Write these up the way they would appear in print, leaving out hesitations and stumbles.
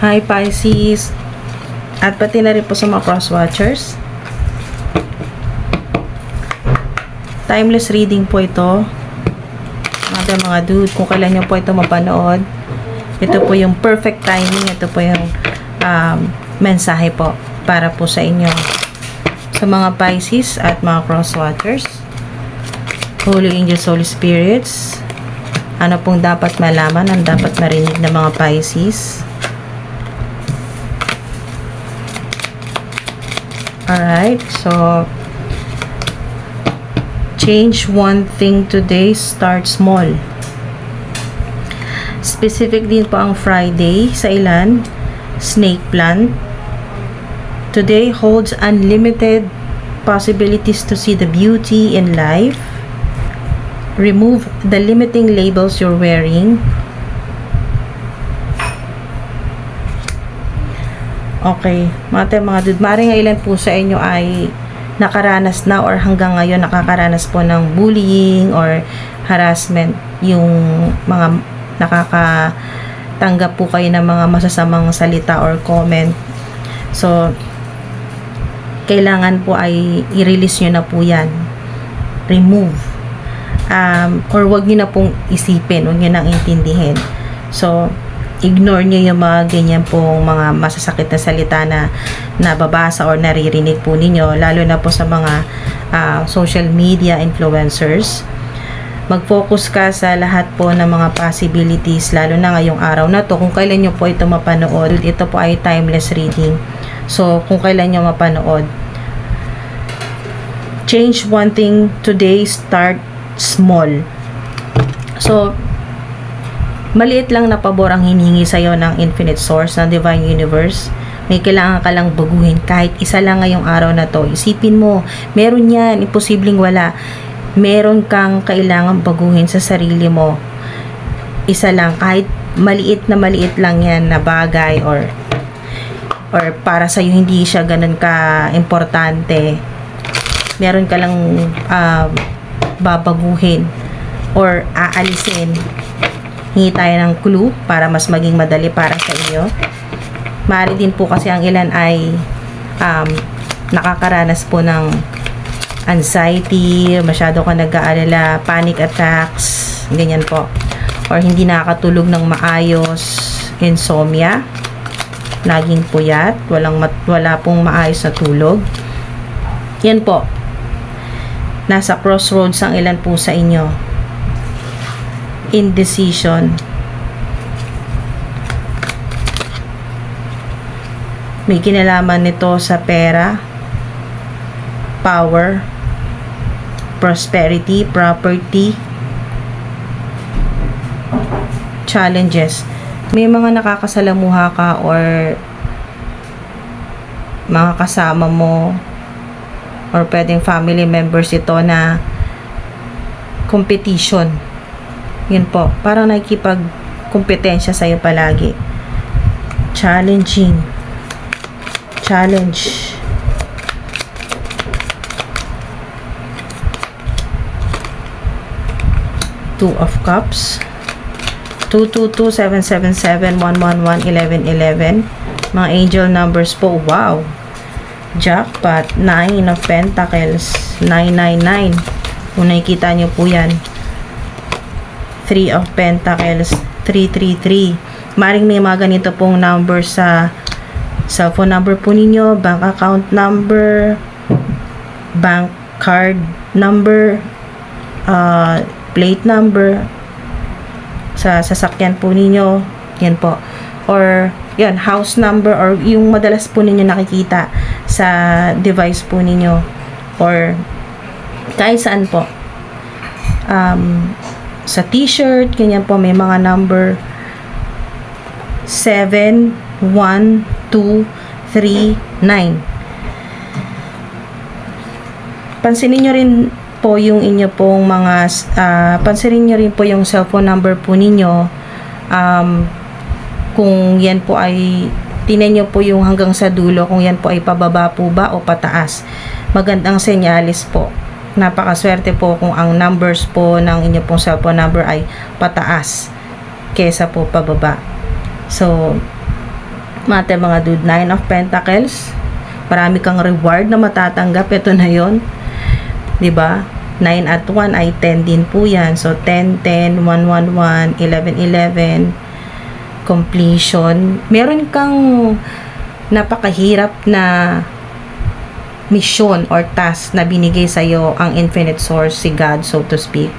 Hi Pisces, at pati na rin po sa mga cross-watchers. Timeless reading po ito. Mga dude, kung kailan nyo po ito mapanood, ito po yung perfect timing. Ito po yung mensahe po para po sa inyo, sa mga Pisces at mga cross-watchers. Holy Angels, Holy Spirits, ano pong dapat malaman, ang dapat marinig ng mga Pisces? Alright, so change one thing today, start small. Specific din po ang Friday sa ilan. Snake plant. Today holds unlimited possibilities to see the beauty in life. Remove the limiting labels you're wearing. Okay, mga dude, maaaring ilan po sa inyo ay nakaranas na or hanggang ngayon nakakaranas po ng bullying or harassment, yung mga nakakatanggap po kayo ng mga masasamang salita or comment. So, kailangan po ay i-release nyo na po yan. Remove. Or wag nyo na pong isipin, wag nyo nang intindihin. So, ignore nyo yung mga ganyan pong mga masasakit na salita na nababasa or naririnig po ninyo, lalo na po sa mga social media influencers. Mag-focus ka sa lahat po ng mga possibilities, lalo na ngayong araw na to. Kung kailan nyo po ito mapanood, ito po ay timeless reading. So, kung kailan nyo mapanood, change one thing today, start small. So, maliit lang na pabor ang hinihingi sa'yo ng Infinite Source, ng Divine Universe. May kailangan ka lang baguhin. Kahit isa lang ngayong araw na to. Isipin mo, meron yan. Imposibleng wala. Meron kang kailangan baguhin sa sarili mo. Isa lang. Kahit maliit lang yan na bagay or para sa'yo hindi siya ganun ka-importante. Meron ka lang babaguhin or aalisin. Hingi tayo ng clue para mas maging madali para sa inyo. Maaari din po kasi ang ilan ay nakakaranas po ng anxiety, masyado ka nag-aalala, panic attacks, ganyan po. Or hindi nakakatulog ng maayos, insomnia, laging puyat, wala pong maayos na tulog. Yan po. Nasa crossroads ang ilan po sa inyo. Indecision. May kinalaman nito sa pera, power, prosperity, property, challenges. May mga nakakasalamuha ka or mga kasama mo or pwedeng family members ito na competition. Yun po, parang nakikipag-kompetensya sa'yo palagi. Challenging. Challenge. Two of Cups. 222-777-111-1111. Mga angel numbers po. Wow. Jackpot. 9 of Pentacles. 999. Kung nakikita nyo po yan. 3 of Pentacles, 333. Maring may mga ganito pong number sa cellphone number po ninyo, bank account number, bank card number, plate number, sa sasakyan po ninyo, yan po. Or, yan, house number, or yung madalas po ninyo nakikita sa device po ninyo, or kahit saan po. Sa t-shirt, ganyan po, may mga number 7, 1, 2, 3, 9. Pansinin nyo rin po yung inyo pong mga, pansinin nyo rin po yung cellphone number po ninyo. Kung yan po ay, tinan nyo po yung hanggang sa dulo, kung yan po ay pababa po ba o pataas. Magandang senyalis po. Napakaswerte po kung ang numbers po ng inyo pong cellphone number ay pataas kesa po pababa. So, mga dude, 9 of Pentacles. Marami kang reward na matatanggap. Ito na yon, diba? 9 at 1 ay 10 din po yan. So, 10, 10, 1, 1, 1, 11, 11, completion. Meron kang napakahirap na mission or task na binigay sa'yo ang Infinite Source, si God, so to speak.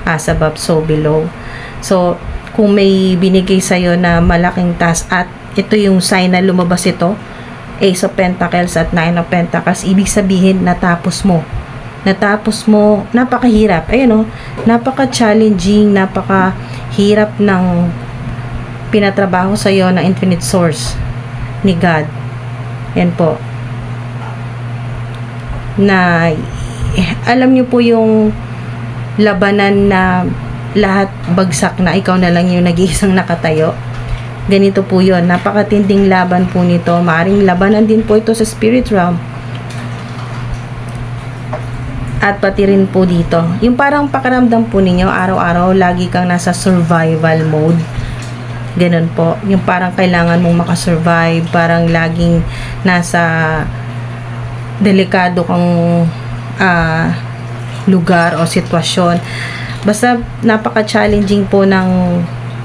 As above, so below. So, kung may binigay sa'yo na malaking task at ito yung sign na lumabas ito, Ace of Pentacles at 9 of Pentacles, ibig sabihin natapos mo. Natapos mo, napakahirap. Ayun o, napaka-challenging, napakahirap ng pinatrabaho sa'yo ng Infinite Source ni God. Yan po. Na, alam nyo po yung labanan na lahat bagsak na, ikaw na lang yung nag-iisang nakatayo. Ganito po yun. Napakatinding laban po nito. Maaring labanan din po ito sa spirit realm. At pati rin po dito. Yung parang pakiramdam po ninyo, araw-araw, lagi kang nasa survival mode. Ganun po. Yung parang kailangan mong makasurvive. Parang laging nasa delikado kang lugar o sitwasyon. Basta napaka-challenging po ng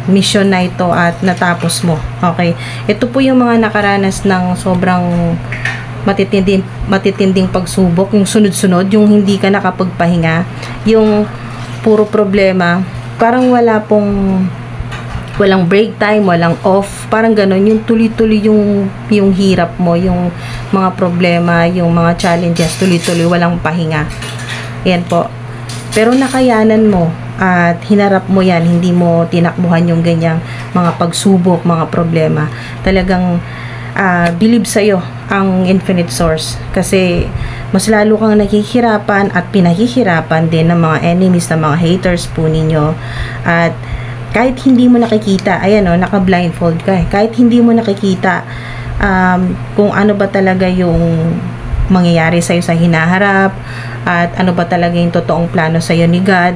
mission na ito at natapos mo. Okay. Ito po yung mga nakaranas ng sobrang matitinding pagsubok, yung sunod-sunod, yung hindi ka nakapagpahinga, yung puro problema, parang walang break time, walang off, parang gano'n, yung tuloy-tuloy yung hirap mo, yung mga problema, yung mga challenges, tuloy-tuloy, walang pahinga. Yan po. Pero nakayanan mo at hinarap mo yan, hindi mo tinakbuhan yung ganyang mga pagsubok, mga problema. Talagang believe sa'yo ang Infinite Source kasi mas lalo kang naghihirapan at pinahihirapan din ng mga enemies, ng mga haters po ninyo. At kahit hindi mo nakikita, ayan o, naka-blindfold ka. Kahit hindi mo nakikita kung ano ba talaga yung mangyayari sa'yo sa hinaharap at ano ba talaga yung totoong plano sa'yo ni God,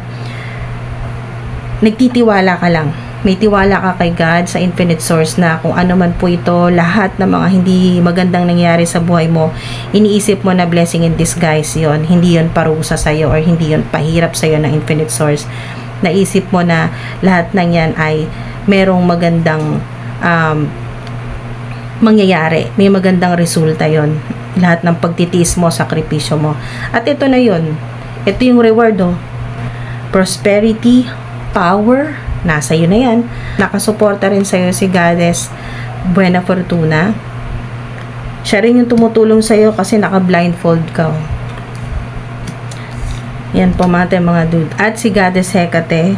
nagtitiwala ka lang. May tiwala ka kay God sa Infinite Source na kung ano man po ito, lahat ng mga hindi magandang nangyari sa buhay mo, iniisip mo na blessing in disguise yon. Hindi yon parusa sa'yo or hindi yon pahirap sa'yo ng Infinite Source. Naisip mo na lahat ng yan ay merong magandang mangyayari. May magandang resulta yon. Lahat ng pagtitiis mo, sakripisyo mo. At ito na yon. Ito yung reward o. Prosperity, power, nasa iyo na yan. Nakasuporta rin sa'yo si Goddess Buena Fortuna. Siya rin yung tumutulong sa'yo kasi naka-blindfold ka. Yan po mga dude. At si Goddess Hecate,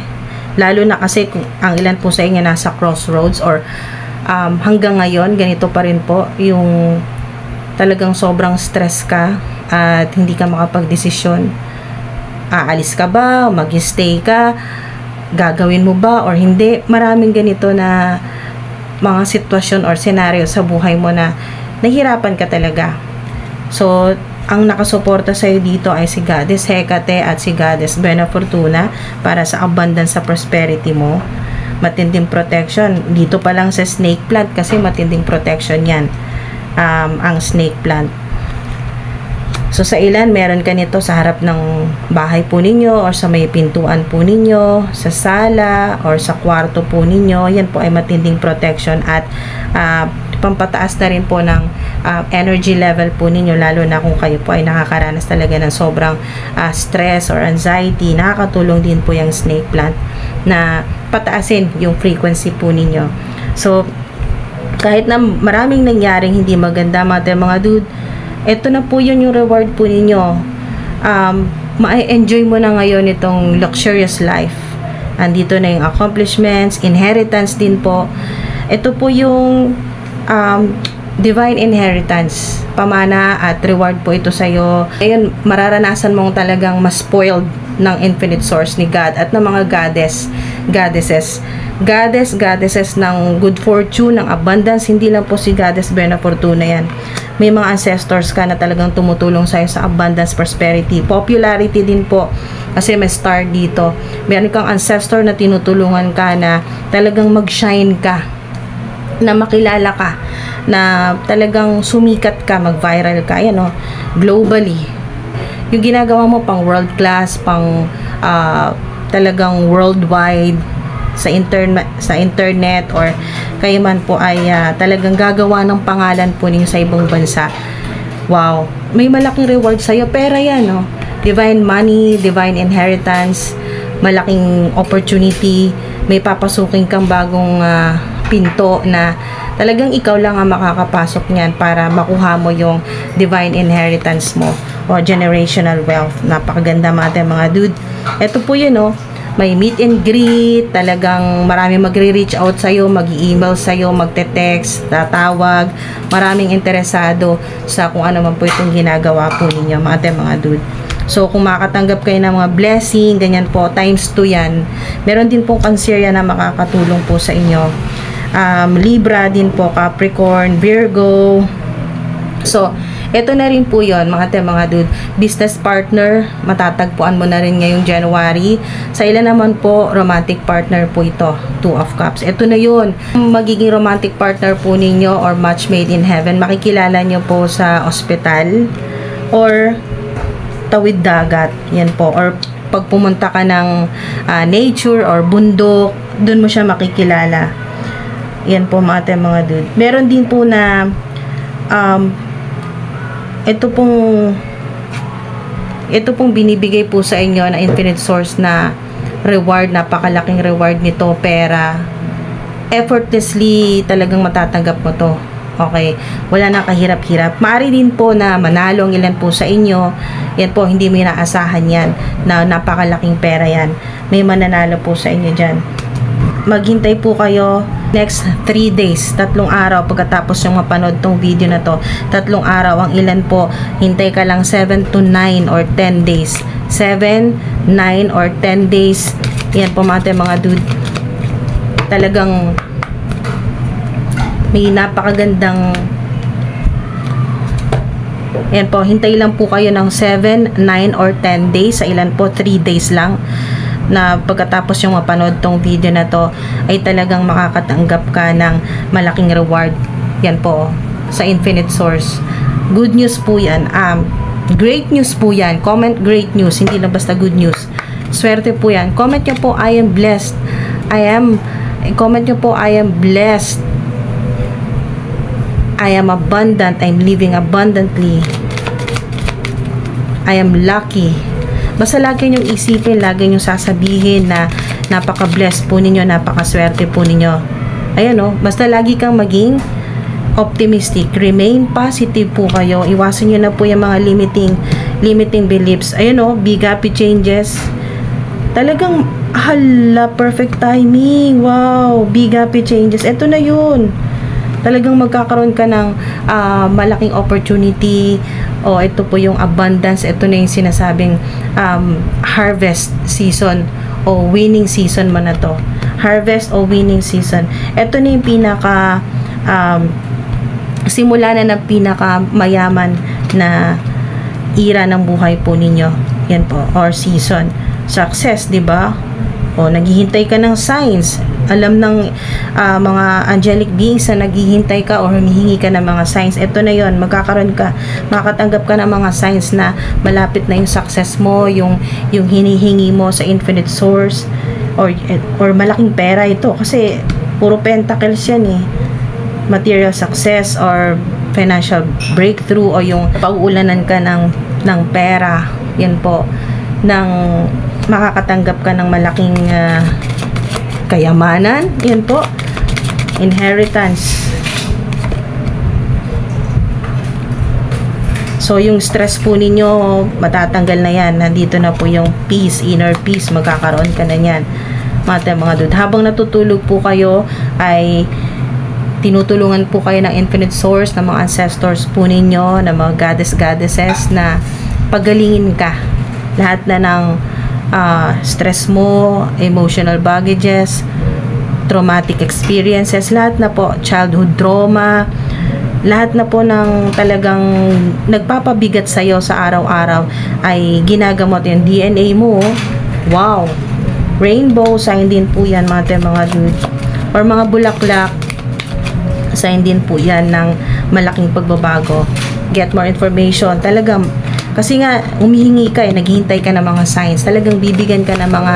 lalo na kasi kung ang ilan po sa inyo nasa crossroads or hanggang ngayon, ganito pa rin po, yung talagang sobrang stress ka at hindi ka makapag-desisyon. Aalis ka ba? Mag-stay ka? Gagawin mo ba or hindi? Maraming ganito na mga sitwasyon or senaryo sa buhay mo na nahihirapan ka talaga. So, ang nakasuporta sa'yo dito ay si Goddess Hecate at si Goddess Buena Fortuna para sa abundance sa prosperity mo. Matinding protection. Dito pa lang sa snake plant kasi matinding protection yan. Ang snake plant. So, sa ilan, meron ka nito sa harap ng bahay po ninyo or sa may pintuan po ninyo, sa sala or sa kwarto po ninyo. Yan po ay matinding protection at pampataas na rin po ng energy level po ninyo, lalo na kung kayo po ay nakakaranas talaga ng sobrang stress or anxiety. Nakakatulong din po yung snake plant na pataasin yung frequency po ninyo. So, kahit na maraming nangyaring hindi maganda mga dude, ito na po yun yung reward po ninyo. Ma-enjoy mo na ngayon itong luxurious life. Andito na yung accomplishments, inheritance din po. Ito po yung divine inheritance, pamana at reward po ito sa'yo. Ngayon, mararanasan mong talagang mas spoiled ng Infinite Source ni God at ng mga goddesses ng good fortune, ng abundance. Hindi lang po si Goddess Buena Fortuna yan. May mga ancestors ka na talagang tumutulong sa'yo sa abundance, prosperity, popularity din po. Kasi may star dito. Meron kang ancestor na tinutulungan ka na talagang mag-shine ka. na makilala ka, na talagang sumikat ka, mag-viral ka, yan o, globally. Yung ginagawa mo pang world class, pang talagang worldwide, sa internet or kayo man po ay talagang gagawa ng pangalan po ninyo sa ibang bansa. Wow, may malaking reward sa'yo. Pera yan, no? Divine money, divine inheritance, malaking opportunity, may papasukin kang bagong pinto na talagang ikaw lang ang makakapasok niyan para makuha mo yung divine inheritance mo o generational wealth. Napakaganda mga dude. Ito po yun, no? May meet and greet, talagang marami magre-reach out sa'yo, mag-email sa'yo, magte-text, tatawag, maraming interesado sa kung ano man po itong ginagawa po ninyo, mga dude. So, kung makakatanggap kayo ng mga blessing, ganyan po, times 2 yan. Meron din pong Canceria na makakatulong po sa inyo. Libra din po, Capricorn, Virgo. So, ito na rin po yon mga dude. Business partner, matatagpuan mo na rin ngayong January. Sa ilan naman po, romantic partner po ito, 2 of Cups. Ito na yun. Magiging romantic partner po ninyo or match made in heaven. Makikilala nyo po sa ospital or tawid dagat. Yan po. Or pag pumunta ka ng nature or bundok, dun mo siya makikilala. Yan po mga dude. Meron din po na ito pong binibigay po sa inyo na infinite source na reward, napakalaking reward nito, pera. Effortlessly talagang matatanggap mo to. Okay, wala na kahirap-hirap. Maaari din po na manalo ang ilan po sa inyo. Yan po, hindi mo inaasahan yan na napakalaking pera yan. May mananalo po sa inyo dyan. Maghintay po kayo next 3 days, 3 araw pagkatapos yung mapanood tong video na to. 3 araw, ang ilan po, hintay ka lang 7 to 9 or 10 days. 7, 9 or 10 days. Yan po mga dude. Talagang may napakagandang, yan po, hintay lang po kayo ng 7, 9 or 10 days. Sa ilan po, 3 days lang, na pagkatapos yung mapanood tong video na to ay talagang makakatanggap ka ng malaking reward. Yan po, sa infinite source. Good news po yan. Great news po yan. Comment great news, hindi na basta good news. Swerte po yan. Comment nyo po, I am blessed. Comment nyo po, I am blessed. I am abundant. I'm living abundantly. I am lucky. Basta lagi niyong isipin, lagi niyong sasabihin na napaka-blessed po ninyo, napaka-swerte po ninyo. Ayan o, basta lagi kang maging optimistic. Remain positive po kayo. Iwasan niyo na po yung mga limiting beliefs. Ayan o, big happy changes. Talagang, hala, perfect timing. Wow, big happy changes. Ito na yun. Talagang magkakaroon ka ng malaking opportunity. O ito po yung abundance. Ito na yung sinasabing harvest season o winning season mo na to. Harvest o winning season. Ito na yung pinaka simula na ng pinaka mayaman na era ng buhay po ninyo. Yan po, or season. Success, di ba? O naghihintay ka ng signs. Alam ng mga angelic beings na naghihintay ka o humihingi ka ng mga signs. Ito na yon, magkakaroon ka, makakatanggap ka ng mga signs na malapit na yung success mo, yung hinihingi mo sa infinite source, or malaking pera ito. Kasi puro pentacles yan eh. Material success or financial breakthrough o yung pag-uulanan ka ng pera. Yan po. Makakatanggap ka ng malaking kayamanan. Yan po. Inheritance. So, yung stress po ninyo, matatanggal na yan. Nandito na po yung peace, inner peace. Magkakaroon ka na yan. Mga dude. Habang natutulog po kayo, ay tinutulungan po kayo ng infinite source, ng mga ancestors po ninyo, ng mga goddesses na pagalingin ka. Lahat na ng stress mo, emotional baggages, traumatic experiences, lahat na po, childhood trauma, lahat na po ng talagang nagpapabigat sa'yo sa araw-araw ay ginagamot yung DNA mo. Wow! Rainbow sign din po yan mga dude. Or mga bulaklak. sign din po yan ng malaking pagbabago. Get more information. Talagang, kasi nga, humihingi ka naghihintay ka ng mga signs. Talagang bibigyan ka ng mga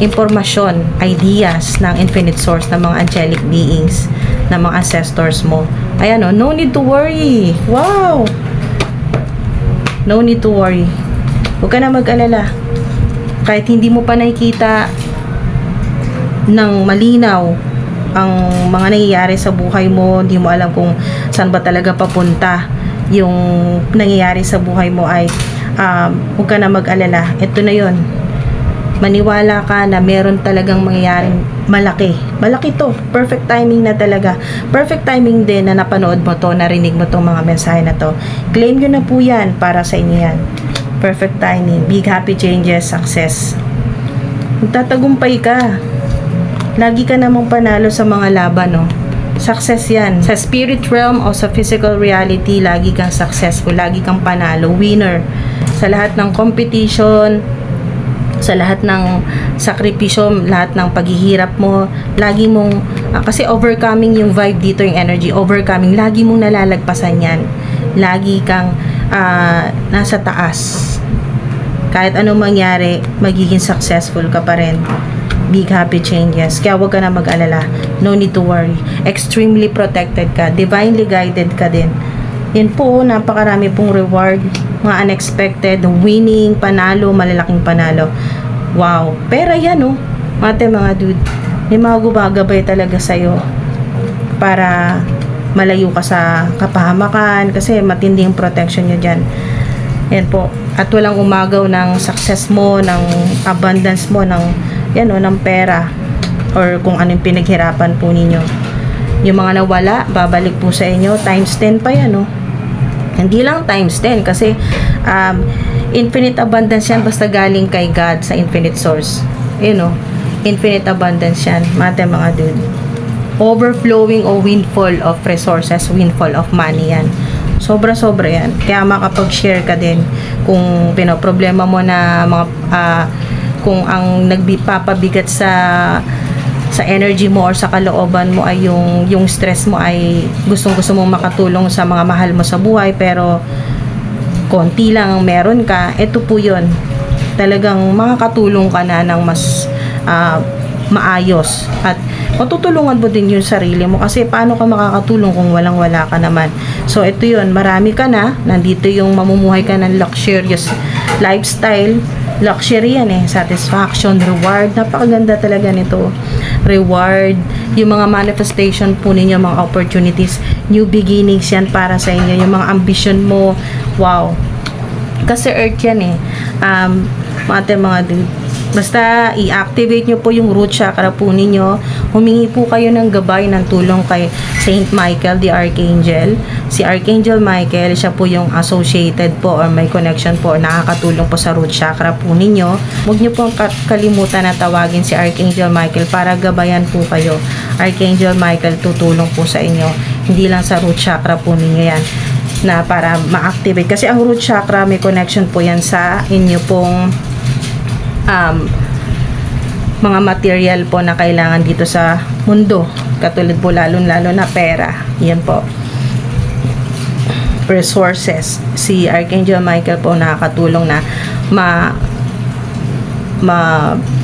impormasyon, ideas ng infinite source, ng mga angelic beings, ng mga ancestors mo. Ayan o, no need to worry. Wow! No need to worry. Huwag ka na mag-alala. Kahit hindi mo pa nakikita ng malinaw ang mga nangyayari sa buhay mo, hindi mo alam kung saan ba talaga papunta yung nangyayari sa buhay mo, ay huwag ka na mag-alala. Ito na yon. Maniwala ka na meron talagang mangyayaring malaki. Malaki to. Perfect timing na talaga. Perfect timing din na napanood mo to, narinig mo tong mga mensahe na to. Claim nyo na po yan. Para sa inyo yan. Perfect timing. Big happy changes. Success. Magtatagumpay ka. Lagi ka namang panalo sa mga laban, no? Success yan. Sa spirit realm o sa physical reality, lagi kang successful. Lagi kang panalo. Winner. Sa lahat ng competition, sa lahat ng sakripisyo, lahat ng paghihirap mo, lagi mong, kasi overcoming yung vibe dito, yung energy, overcoming, lagi mong nalalagpasan yan. Lagi kang nasa taas. Kahit anong mangyari, magiging successful ka pa rin. Big happy changes. Kaya huwag ka na mag-alala. No need to worry. Extremely protected ka. Divinely guided ka din. Yan po, napakarami pong reward, mga unexpected, winning, panalo, malalaking panalo. Wow. Pera yan, oh. Mga dude, may mga gumagabay talaga sa'yo para malayo ka sa kapahamakan, kasi matinding protection nyo dyan. Yan po. At walang umagaw ng success mo, ng abundance mo, ng, yan, oh, ng pera, or kung anong pinaghirapan po ninyo. Yung mga nawala, babalik po sa inyo, times 10 pa yan, oh. Hindi lang times 10 kasi infinite abundance yan basta galing kay God sa infinite source. You know, infinite abundance yan. Mga dude. Overflowing o windfall of resources, windfall of money yan. Sobra-sobra yan. Kaya makapag-share ka din kung pinoproblema mo na mga kung ang nagpapabigat sa energy mo or sa kalooban mo ay yung stress mo, ay gustong-gusto mong makatulong sa mga mahal mo sa buhay pero konti lang ang meron ka, ito po yun. Talagang makakatulong ka na ng mas maayos at matutulungan mo din yung sarili mo, kasi paano ka makakatulong kung walang-wala ka naman. So ito yun, marami ka na, nandito yung mamumuhay ka ng luxurious lifestyle. Luxury yan, satisfaction, reward, napakaganda talaga nito. Reward, yung mga manifestation po ninyo, mga opportunities, new beginnings yan para sa inyo, yung mga ambition mo. Wow. Kasi earth yan, mga dude. Basta i-activate nyo po yung root chakra po ninyo. Humingi po kayo ng gabay, ng tulong kay Saint Michael the Archangel. Si Archangel Michael, siya po yung associated po or may connection po, nakakatulong po sa root chakra po ninyo. Huwag nyo po kalimutan na tawagin si Archangel Michael para gabayan po kayo. Archangel Michael tutulong po sa inyo. Hindi lang sa root chakra po ninyo yan, na para ma-activate. Kasi ang root chakra, may connection po yan sa inyo pong mga material po na kailangan dito sa mundo, katulad po lalo na pera. Yan po, resources. Si Archangel Michael po nakakatulong na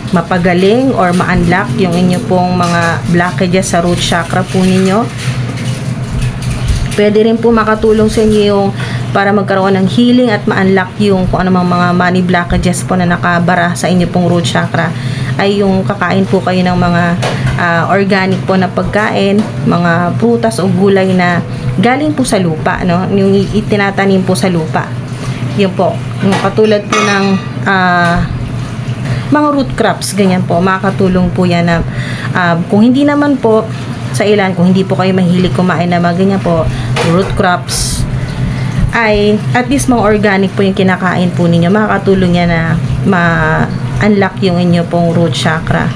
mapagaling or ma-unlock yung inyo pong mga blockages sa root chakra po ninyo. Pwede rin po makatulong sa inyo yung para magkaroon ng healing at ma-unlock yung kung anumang mga money blockages po na nakabara sa inyo pong root chakra, ay yung kakain po kayo ng mga organic po na pagkain, mga prutas o gulay na galing po sa lupa, no? Yung itinatanim po sa lupa. Yun po, yung katulad po ng mga root crops, ganyan po, makakatulong po yan na kung hindi naman po sa ilan, kung hindi po kayo mahilig kumain na mga ganyan po, root crops, ay at least mga organic po yung kinakain po ninyo, makakatulong yan na ma-unlock yung inyo pong root chakra.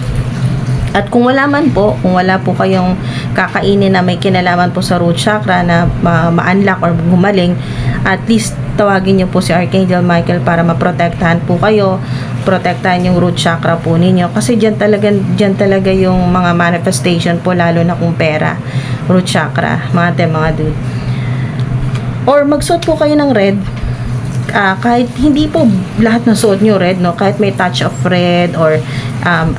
At kung wala man po, kung wala po kayong kakainin na may kinalaman po sa root chakra na ma-unlock or gumaling, at least tawagin nyo po si Archangel Michael para maprotektahan po kayo, protektahan yung root chakra po ninyo. Kasi dyan talaga yung mga manifestation po, lalo na kung pera, root chakra, mga dude. Or magsuot po kayo ng red. Kahit hindi po lahat ng suot nyo red, no? Kahit may touch of red or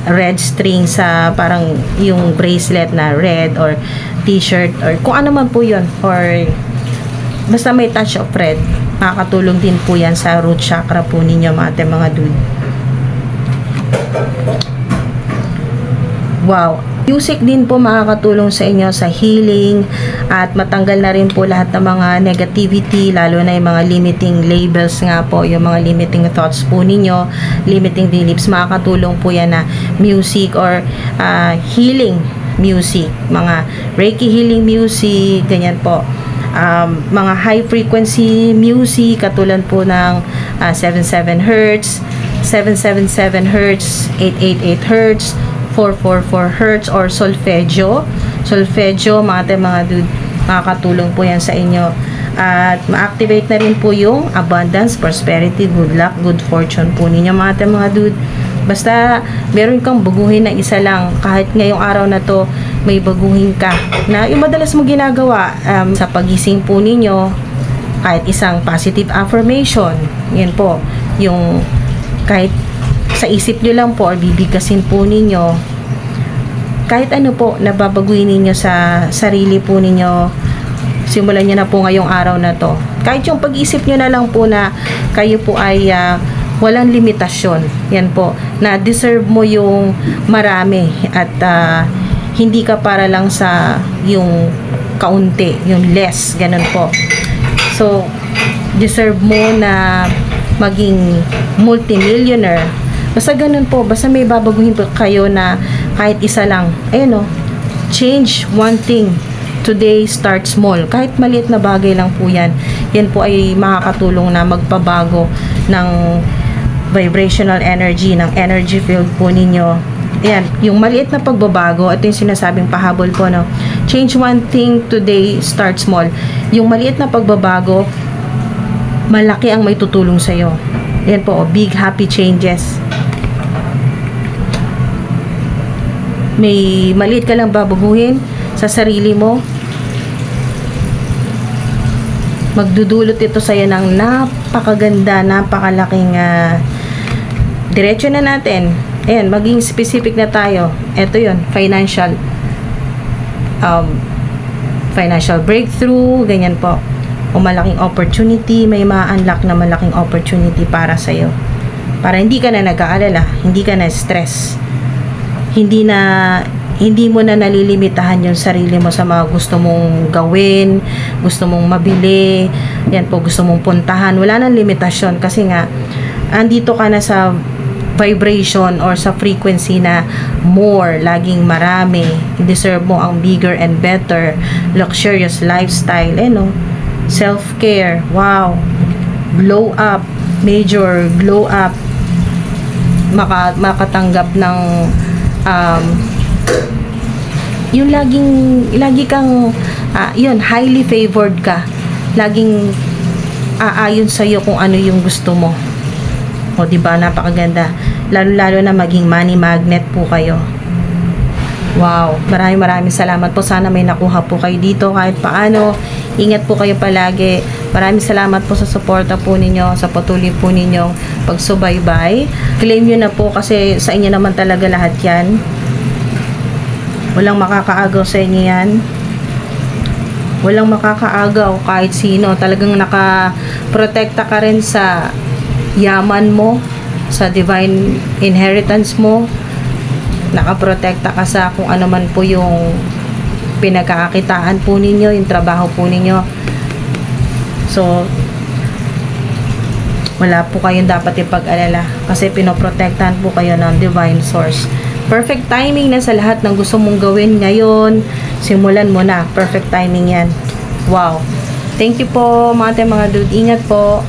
red string sa parang yung bracelet na red or t-shirt or kung ano man po yun, or basta may touch of red, makakatulong din po yan sa root chakra po ninyo, mga dude. Wow! Music din po makakatulong sa inyo sa healing at matanggal na rin po lahat ng mga negativity, lalo na yung mga limiting labels nga po, yung mga limiting thoughts po ninyo, limiting beliefs. Makakatulong po yan na music or healing music, mga Reiki healing music, ganyan po. Mga high frequency music katulad po ng 77 Hz, 777 Hz, 888 Hz, 444 Hz or solfeggio, mga dude, makakatulong po yan sa inyo. At ma-activate na rin po yung abundance, prosperity, good luck, good fortune po ninyo, mga dude. Basta meron kang baguhin na isa lang, kahit ngayong araw na to may baguhin ka na yung madalas mo ginagawa, sa pagising po ninyo, kahit isang positive affirmation, yan po, yung kahit sa isip nyo lang po or bibigasin po ninyo, kahit ano po nababaguhin ninyo sa sarili po ninyo, simulan nyo na po ngayong araw na to. Kahit yung pag-isip nyo na lang po na kayo po ay walang limitasyon, yan po, na deserve mo yung marami at hindi ka para lang sa yung kaunti, yung less, ganun po. So deserve mo na maging multimillionaire. Basta ganun po, basta may babaguhin po kayo na kahit isa lang. Ayun o, change one thing. Today, start small. Kahit maliit na bagay lang po yan. Yan po ay makakatulong na magpabago ng vibrational energy, ng energy field po ninyo. Ayan, yung maliit na pagbabago, ito yung sinasabing pahabol po, no? Change one thing today, start small. Yung maliit na pagbabago, malaki ang may tutulong sa'yo. Yan po, big happy changes. May maliit ka lang babaguhin sa sarili mo, magdudulot ito sa'yo ng napakaganda, napakalaking diretso na natin. Ayan, maging specific na tayo. Ito yun, financial breakthrough, ganyan po. O malaking opportunity, may ma-unlock na malaking opportunity para sa'yo. Para hindi ka na nag-aalala, hindi ka na stress. Hindi mo na nalilimitahan yung sarili mo sa mga gusto mong gawin, gusto mong mabili, yan po, gusto mong puntahan. Wala nang limitasyon kasi nga andito ka na sa vibration or sa frequency na more, laging marami. Deserve mo ang bigger and better, luxurious lifestyle, no? Self-care, wow, glow up, major glow up, makatanggap ng yung lagi kang yun, highly favored ka, laging aayon sa'yo kung ano yung gusto mo. O diba, napakaganda, lalo na maging money magnet po kayo. Wow, maraming salamat po. Sana may nakuha po kayo dito kahit paano. Ingat po kayo palagi. Maraming salamat po sa suporta po ninyo, sa patuloy po ninyong pagsubaybay. Claim nyo na po kasi sa inyo naman talaga lahat yan. Walang makakaagaw sa inyo yan. Walang makakaagaw kahit sino. Talagang nakaprotekta ka rin sa yaman mo, sa divine inheritance mo. Nakaprotekta ka sa kung ano man po yung pinagkakakitaan po ninyo, yung trabaho po ninyo. So, wala po kayong dapat ipag-alala kasi pinoprotektahan po kayo ng divine source. Perfect timing na sa lahat ng gusto mong gawin ngayon. Simulan mo na. Perfect timing yan. Wow. Thank you po mga dude. Ingat po.